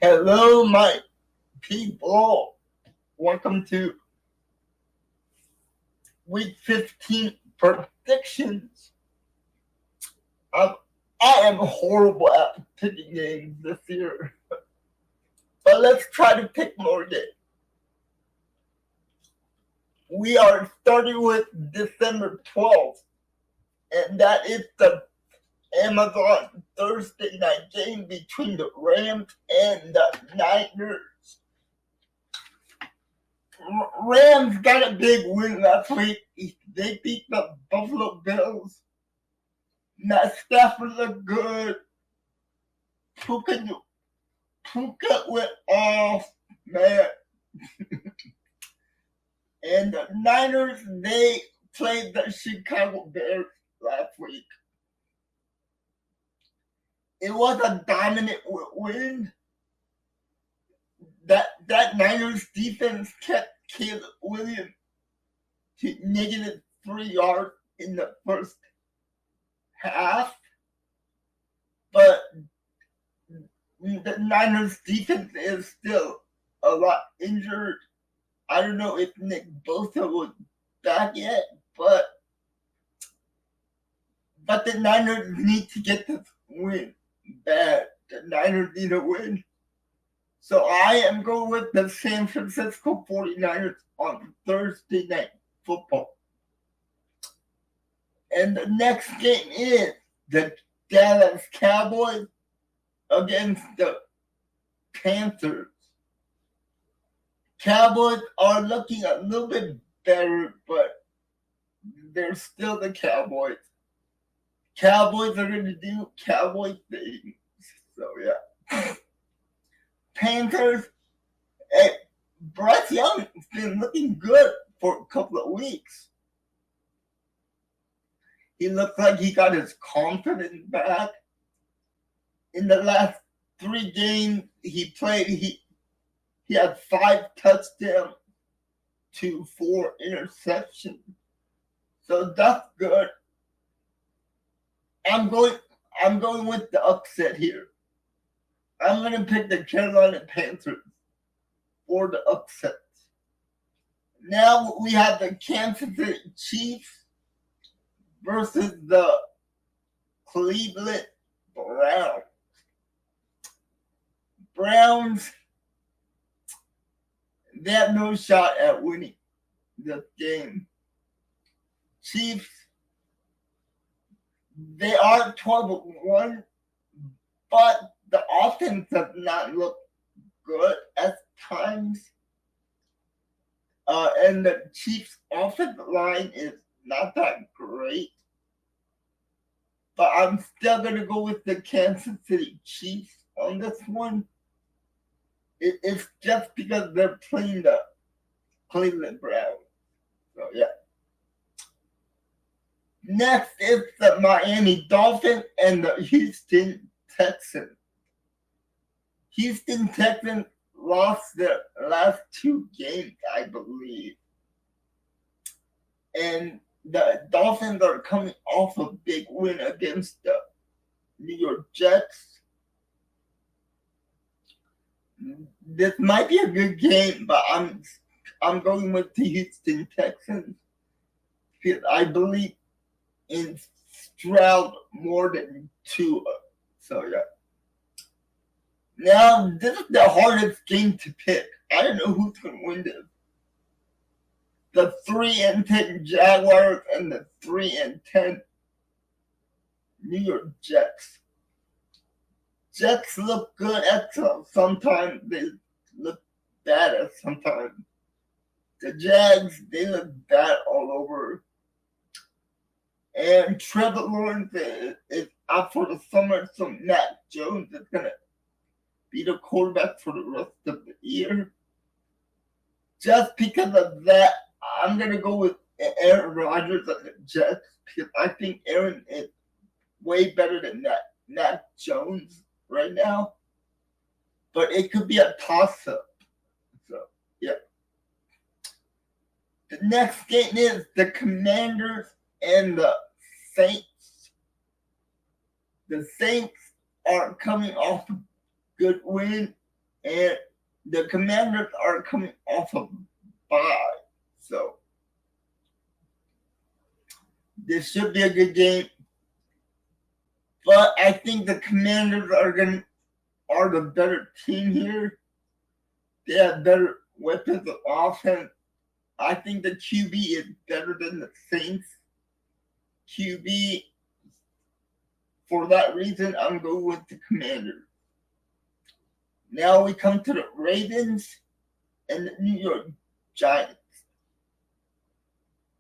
Hello, my people. Welcome to week 15 predictions. Um, I am horrible at picking games this year, but let's try to pick more games. We are starting with December 12th, and that is the Amazon Thursday night game between the Rams and the Niners. Rams got a big win last week. They beat the Buffalo Bills. Matt Stafford looked good. Puka went off, man. And the Niners, they played the Chicago Bears last week. It was a dominant win. That Niners defense kept Caleb Williams to -3 yards in the first half. But the Niners defense is still a lot injured. I don't know if Nick Bosa was back yet, but the Niners need to get this win bad. The Niners need a win. So I am going with the San Francisco 49ers on Thursday Night Football. And the next game is the Dallas Cowboys against the Panthers. Cowboys are looking a little bit better, but they're still the Cowboys. Cowboys are going to do Cowboy things. So, yeah. Panthers, Bryce Young has been looking good for a couple of weeks. He looks like he got his confidence back. In the last 3 games he played, he had 5 touchdowns to 4 interceptions. So that's good. I'm going with the upset here. I'm going to pick the Carolina Panthers for the upset. Now we have the Kansas City Chiefs versus the Cleveland Browns. Browns, they have no shot at winning this game. Chiefs, they are 12-1, but the offense does not look good at times. And the Chiefs' offensive line is not that great. But I'm still going to go with the Kansas City Chiefs on this one. It's just because they're playing the Cleveland Browns. So, yeah. Next is the Miami Dolphins and the Houston Texans. Houston Texans lost their last 2 games, I believe. And the Dolphins are coming off a big win against the New York Jets. This might be a good game, but I'm going with the Houston Texans because I believe in Stroud more than Tua. So, yeah. Now, this is the hardest game to pick. I don't know who's going to win this. The 3-10 Jaguars and the 3-10 New York Jets. Jets look good at sometimes. They look bad at sometimes. The Jags, they look bad all over. And Trevor Lawrence is out for the summer, so Matt Jones is going to be the quarterback for the rest of the year. Just because of that, I'm going to go with Aaron Rodgers and the Jets because I think Aaron is way better than Matt Jones right now. But it could be a toss-up. So, yeah. The next game is the Commanders and the Saints. The Saints are coming off a good win and the Commanders are coming off of bye, so this should be a good game. But I think the Commanders are the better team here. They have better weapons of offense. I think the QB is better than the Saints QB. For that reason, I'm going with the Commanders. Now we come to the Ravens and the New York Giants.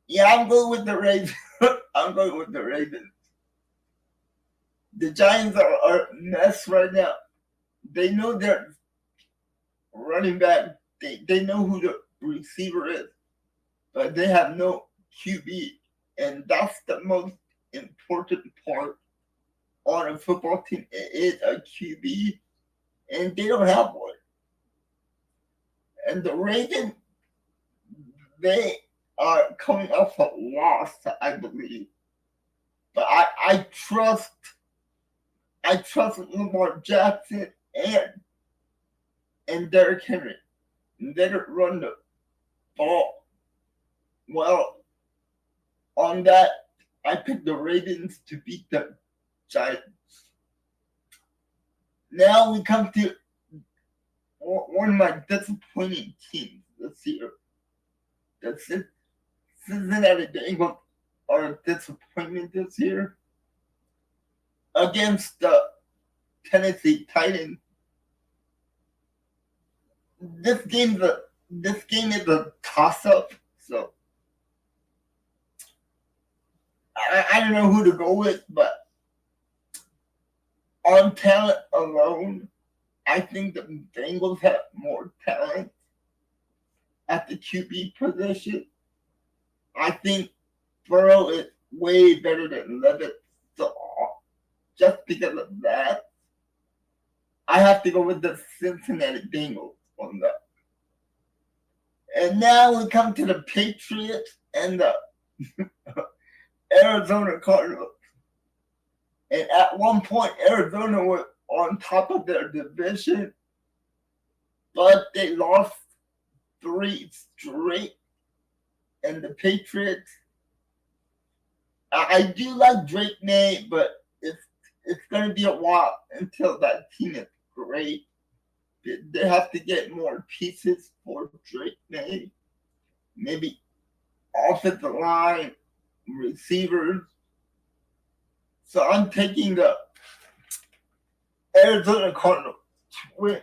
Yeah, I'm going with the Ravens. I'm going with the Ravens. The Giants are a mess right now. They know their running back. They know who the receiver is, but they have no QB. And that's the most important part on a football team. It is a QB, and they don't have one. And the Ravens, they are coming off a loss, I believe. But I trust Lamar Jackson and Derrick Henry. They don't run the ball well. On that, I picked the Ravens to beat the Giants. Now we come to one of my disappointing teams this year. The Cincinnati Bengals are a disappointment this year against the Tennessee Titans. This game is a toss-up, so I don't know who to go with, but on talent alone, I think the Bengals have more talent at the QB position. I think Burrow is way better than Levitt, so just because of that, I have to go with the Cincinnati Bengals on that. And now we come to the Patriots and the Arizona Cardinals. And at one point, Arizona was on top of their division, but they lost 3 straight. And the Patriots, I do like Drake May, but it's going to be a while until that team is great. They have to get more pieces for Drake May. Maybe offensive line, receivers. So I'm taking the Arizona Cardinals to win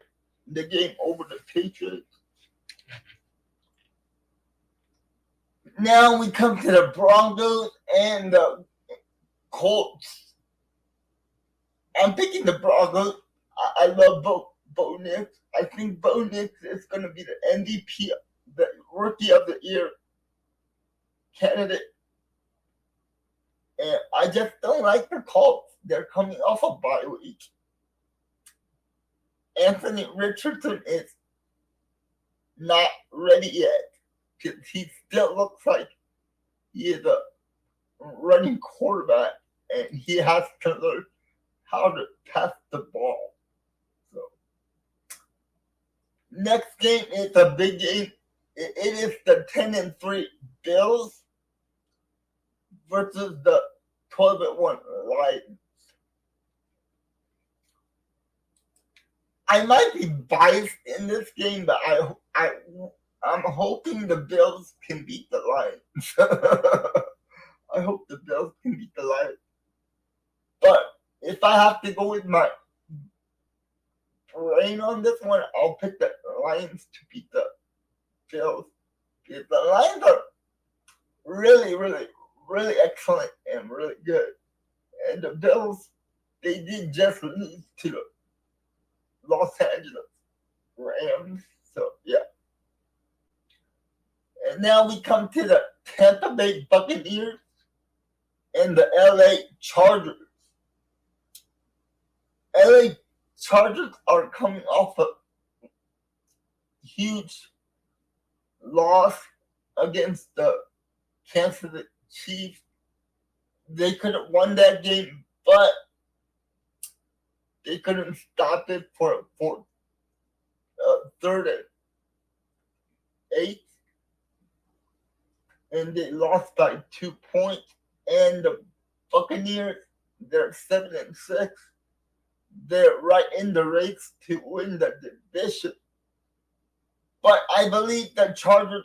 the game over the Patriots. Now we come to the Broncos and the Colts. I'm picking the Broncos. I love Bo Nix. I think Bo Nix is going to be the MVP, the Rookie of the Year candidate. And I just don't like the Colts. They're coming off a bye week. Anthony Richardson is not ready yet. He still looks like he is a running quarterback, and he has to learn how to pass the ball. So, next game is a big game. It is the 10-3 Bills versus the 12-1 Lions. I might be biased in this game, but I'm hoping the Bills can beat the Lions. I hope the Bills can beat the Lions. But if I have to go with my brain on this one, I'll pick the Lions to beat the Bills. Because the Lions are really, really, really excellent and really good. And the Bills, they did just lose to the Los Angeles Rams. So, yeah. And now we come to the Tampa Bay Buccaneers and the LA Chargers. LA Chargers are coming off a huge loss against the Kansas City Chiefs. They could have won that game, but they couldn't stop it for third and 8, and they lost by 2 points. And the Buccaneers, they're 7-6. They're right in the race to win the division. But I believe the Chargers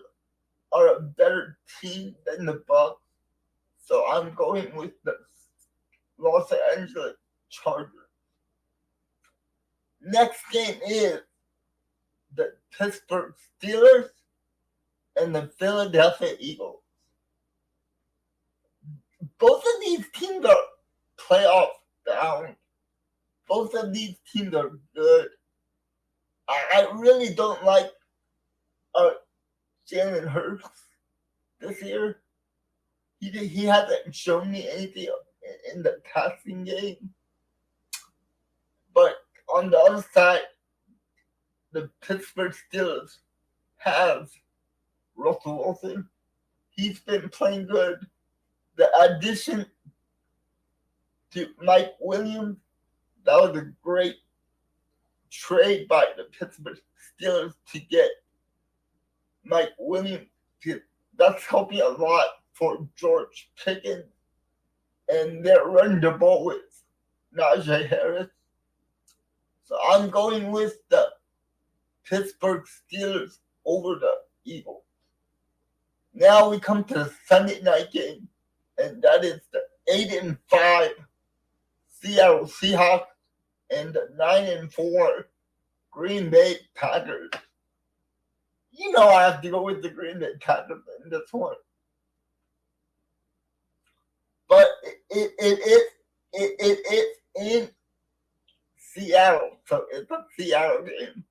are a better team than the Bucs. So I'm going with the Los Angeles Chargers. Next game is the Pittsburgh Steelers and the Philadelphia Eagles. Both of these teams are playoff bound. Both of these teams are good. I really don't like Jalen Hurts this year. He hasn't shown me anything in the passing game. But on the other side, the Pittsburgh Steelers have Russell Wilson. He's been playing good. The addition to Mike Williams, that was a great trade by the Pittsburgh Steelers to get Mike Williams. That's helping a lot for George Pickens. And they're running the ball with Najee Harris. So I'm going with the Pittsburgh Steelers over the Eagles. Now we come to the Sunday night game, and that is the 8-5 Seattle Seahawks and the 9-4 Green Bay Packers. You know I have to go with the Green Bay Packers in this one. But it is in Seattle, so it's a Seattle game.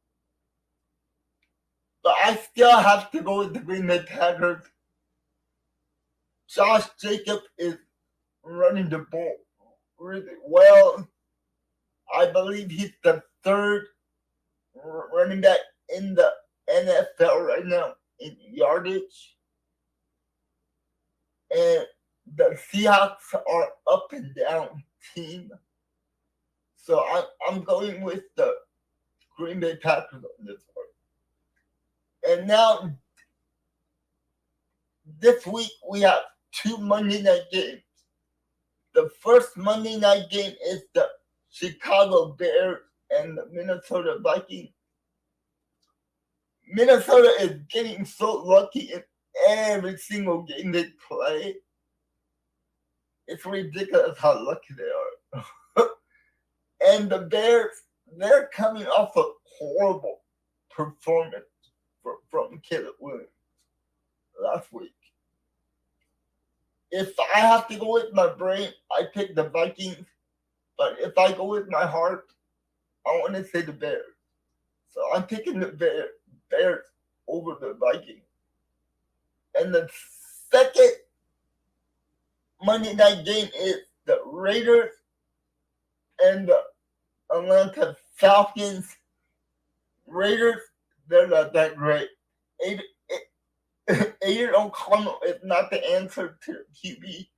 But I still have to go with the Green Bay Packers. Josh Jacobs is running the ball really well. I believe he's the third running back in the NFL right now in yardage. And the Seahawks are up and down team. So I'm going with the Green Bay Packers on this one. And now, this week we have 2 Monday night games. The first Monday night game is the Chicago Bears and the Minnesota Vikings. Minnesota is getting so lucky in every single game they play. It's ridiculous how lucky they are. And the Bears, they're coming off a horrible performance from Caleb Williams last week. If I have to go with my brain, I pick the Vikings. But if I go with my heart, I want to say the Bears. So I'm picking the Bears over the Vikings. And the second Monday night game is the Raiders and the Atlanta Falcons. Raiders, they're not that great. Aiden O'Connell is not the answer to QB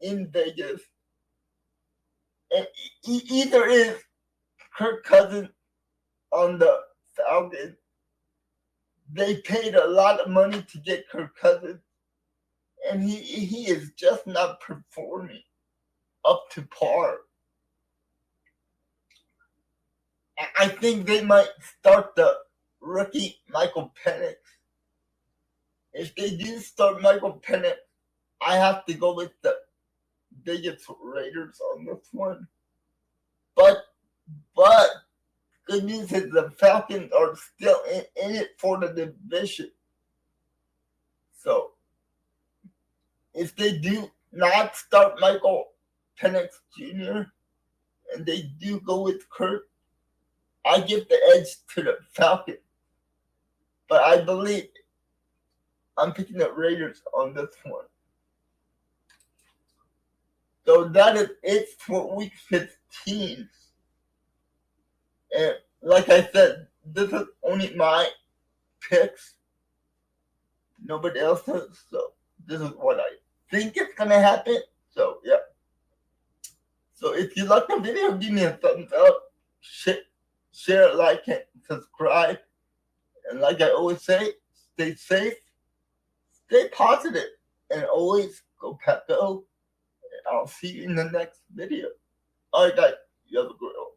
in Vegas. And either is Kirk Cousins on the Falcons. They paid a lot of money to get Kirk Cousins, and he is just not performing up to par. I think they might start the rookie Michael Penix. If they do start Michael Penix, I have to go with the Vegas Raiders on this one. But good news is the Falcons are still in it for the division. So if they do not start Michael Penix Jr. and they do go with Kirk, I give the edge to the Falcons. But I believe I'm picking the Raiders on this one. So that is it for week 15. And like I said, this is only my picks. Nobody else's. So this is what I think is going to happen. So, yeah. So if you like the video, give me a thumbs up. Share, like, and subscribe. And like I always say, stay safe, stay positive, and always go Pep Go. I'll see you in the next video. All right, guys. You have a good one.